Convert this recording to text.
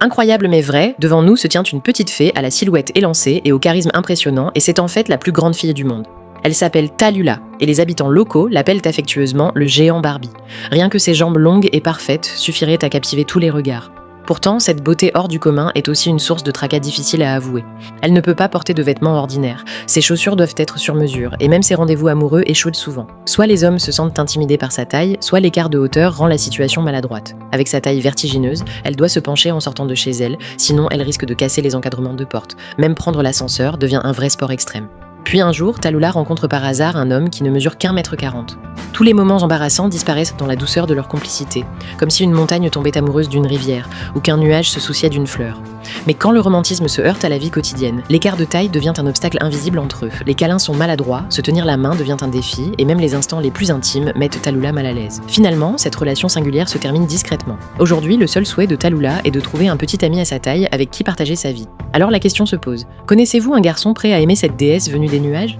Incroyable mais vrai, devant nous se tient une petite fée à la silhouette élancée et au charisme impressionnant, et c'est en fait la plus grande fille du monde. Elle s'appelle Tallulah, et les habitants locaux l'appellent affectueusement le géant Barbie. Rien que ses jambes longues et parfaites suffiraient à captiver tous les regards. Pourtant, cette beauté hors du commun est aussi une source de tracas difficile à avouer. Elle ne peut pas porter de vêtements ordinaires, ses chaussures doivent être sur mesure, et même ses rendez-vous amoureux échouent souvent. Soit les hommes se sentent intimidés par sa taille, soit l'écart de hauteur rend la situation maladroite. Avec sa taille vertigineuse, elle doit se pencher en sortant de chez elle, sinon elle risque de casser les encadrements de porte. Même prendre l'ascenseur devient un vrai sport extrême. Puis un jour, Tallulah rencontre par hasard un homme qui ne mesure qu'1,40 m. Tous les moments embarrassants disparaissent dans la douceur de leur complicité, comme si une montagne tombait amoureuse d'une rivière, ou qu'un nuage se souciait d'une fleur. Mais quand le romantisme se heurte à la vie quotidienne, l'écart de taille devient un obstacle invisible entre eux. Les câlins sont maladroits, se tenir la main devient un défi, et même les instants les plus intimes mettent Tallulah mal à l'aise. Finalement, cette relation singulière se termine discrètement. Aujourd'hui, le seul souhait de Tallulah est de trouver un petit ami à sa taille avec qui partager sa vie. Alors la question se pose, connaissez-vous un garçon prêt à aimer cette déesse venue des nuages ?